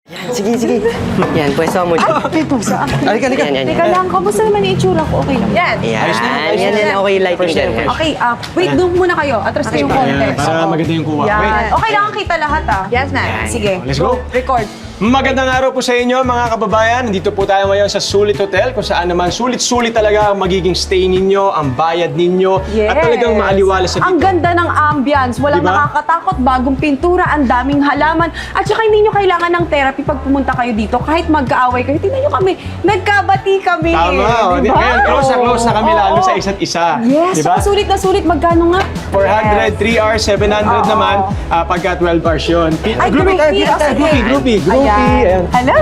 Sige, sige. Yan, pwesto mo dyan. Okay po, saan? Halika. Yan. Teka lang, kamusta naman yung itsura ko? Okay lang. Yan. Yan. Okay, lighting dyan. Okay, wait, doon muna kayo. Atras kayo konti. Para maganda yung kuha. Yan. Wait. Okay lang, kita lahat Yes, na. Sige. Let's go. Record. Magandang araw po sa inyo mga kababayan. Nandito po tayo ngayon sa Sulit Hotel kung saan naman sulit-sulit talaga ang magiging stay ninyo, ang bayad ninyo at talagang maaliwala sa Ang dito. ganda ng ambience. Walang Diba? nakakatakot, bagong pintura, ang daming halaman. At saka hindi nyo kailangan ng therapy pag pumunta kayo dito. Kahit magkaaway kayo, tingnan nyo kami. Nagkabati kami. Tama. Diba? Ngayon, close na close na kami Oo. lalo sa isa't isa. Yes, Diba? sulit na sulit. Magkano nga? 400, 3 hours, 700 Oo. naman pagka 12 hours yun. Ay, groupie. Groupie. Ayan. Ayan. Hello!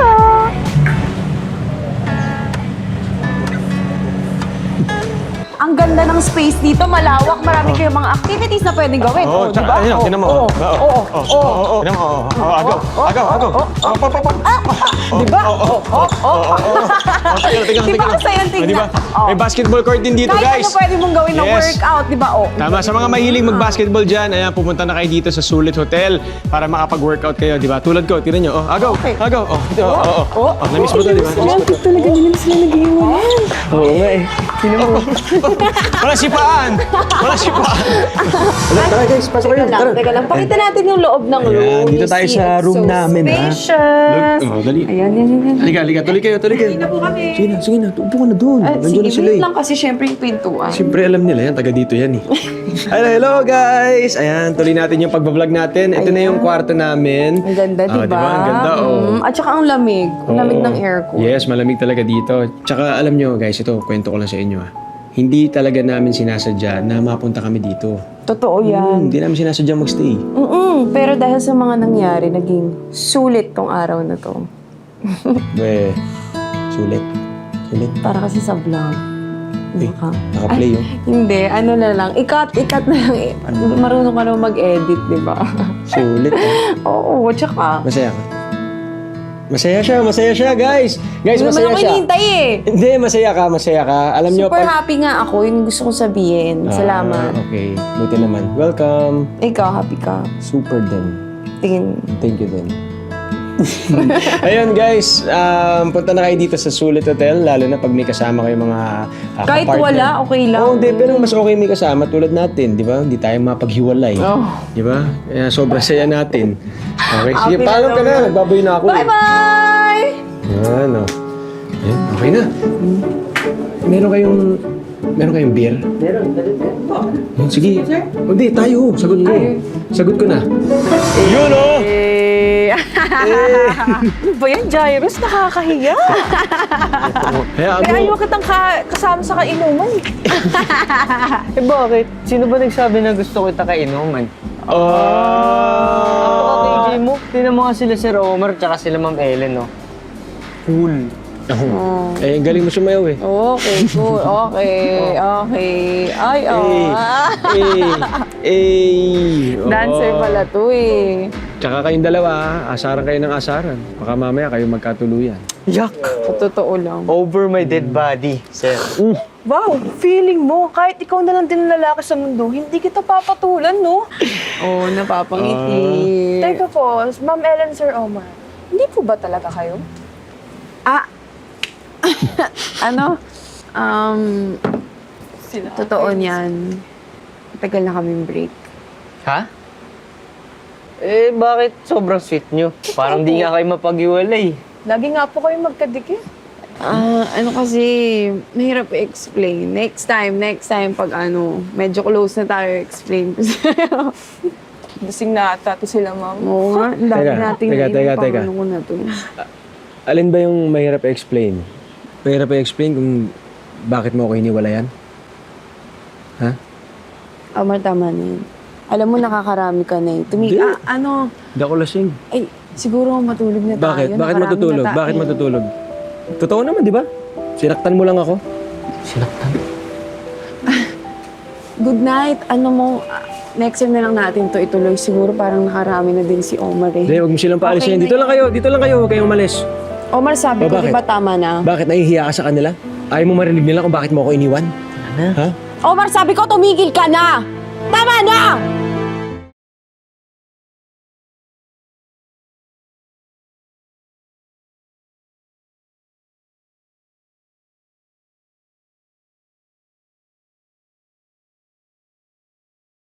Ang ganda ng space dito, malawak, marami kayong mga activities na pwedeng gawin. Oo, di tsaka, ba? ayun, tinan mo. Oo, Oo. oo. Tinan mo. Agaw. Di ba? Di ba ang sayang tingnan? Diba? Oo. May basketball court din dito, Kahit guys. ano pwede mong gawin ng Yes. workout, di ba? Oh. Tama, sa mga mahilig mag-basketball dyan, ayan, pumunta na kayo dito sa Sulit Hotel para makapag-workout kayo, di ba? Tulad ko, tinan nyo. Agaw. Na-miss mo to, di ba? Ang cute talaga nila sila nag-iiwanan. Oo nga eh. Wala sipaan! Tara guys, pasok kayo. Teka lang. Pakita natin yung loob ng Ayan, room. dito You tayo see, sa it's room so namin, ha? spacious. Dali. Ayan. Halika, tuloy kayo. na po kami. Sige na, upo ka na doon. Nandiyan na sila wait eh. lang kasi syempre yung pintuan. Siyempre alam nila yan, taga dito yan eh. Hello guys! Ayan, tuloy natin yung pagbablog natin. Ito na yung kwarto namin. Ang ganda, di ba? Diba? Ang ganda, At saka ang lamig. Ang lamig ng aircon. Yes, malamig talaga dito. Tsaka alam nyo guys, ito, kwento ko lang sa inyo Hindi talaga namin sinasadya na mapunta kami dito. Totoo yan. Hindi namin sinasadya magstay. Pero dahil sa mga nangyari, naging sulit tong araw na to. Sulit. Para kasi sa vlog. Naka-play yun. Hindi, ano na lang. Ikat na lang. Marunong ka naman mag-edit, di ba? Sulit Oo, tsaka. Masaya ka? Masaya siya, guys! Guys, Hindi masaya naman ako siya. hinihintay eh. Hindi, masaya ka. Alam nyo, Super happy nga ako. Yun yung gusto kong sabihin. Salamat. Okay, buti naman. Welcome. Ikaw, happy ka. Super din. Tingin. Thank you din. Ayun guys, punta na kayo dito sa Sulit Hotel, lalo na pag may kasama kayo mga Kahit kapartner. wala, okay lang. Oo, hindi, pero mas okay may kasama tulad natin, di ba? Hindi tayo mapaghiwalay. Oh. Di ba? Kaya sobrang saya natin. Okay, sige, Happy paalam ka na na. Nagbaboy na ako. Bye-bye! Yan, Ayan, okay na. Meron kayong beer? Meron. Sige. Hindi, tayo. Sagot ko. Sagot ko na. Yun, Ano ba yan, Jairus? Nakakahiya. Kaya Kaya ayaw kitang kasama sa kainuman. Eh bakit? Sino ba nagsabi na gusto kita kainuman? Okay, mo. Tinan mo nga sila Sir Omar tsaka sila Ma'am Ellen, no? Cool. Eh, galing mo sumayaw eh. Okay, cool. Okay. Ay, Dancer pala to eh. Tsaka kayong dalawa, asaran kayo ng asaran. Baka mamaya kayo magkatuluyan. Yak! Sa totoo lang. Over my dead body, Sir. Wow, feeling mo, kahit ikaw na lang din ang lalaki sa mundo, hindi kita papatulan, no? Oo, napapangiti. Teka po, Ma'am Ellen, Sir Omar, hindi po ba talaga kayo? Ano? Totoo niyan. Tagal na kaming break. Ha? Eh, bakit sobrang sweet nyo? Parang di nga kayo mapag-iwalay. Lagi nga po kayo magkadikit. Ano kasi, mahirap i-explain. Next time, pag medyo close na tayo, explain ko sa'yo. Lasing na ata to sila, Ma'am. Oo nga, ang dami nating teka. pang ko na to. Alin ba yung mahirap i-explain? Mahirap i-explain kung bakit mo ako hiniwalayan? Ha? Omar, tama na yun. Alam mo, nakakarami ka na eh. Hindi. Hindi ako lasing. Ay, siguro matulog na tayo. Bakit? Bakit Nakarami matutulog? na tayo. Bakit matutulog? Totoo naman, di ba? Sinaktan mo lang ako. Sinaktan? Good night. Next time na lang natin to ituloy. Siguro parang nakarami na din si Omar eh. Hindi, huwag mo silang paalisin. Okay Dito na lang kayo. Huwag kayong umalis. Omar, sabi ko, bakit? di ba tama na? Bakit? Nahihiya ka sa kanila? Ayaw mo marinig nila kung bakit mo ako iniwan? Ha? Omar, sabi ko, tumigil ka na! Tama na!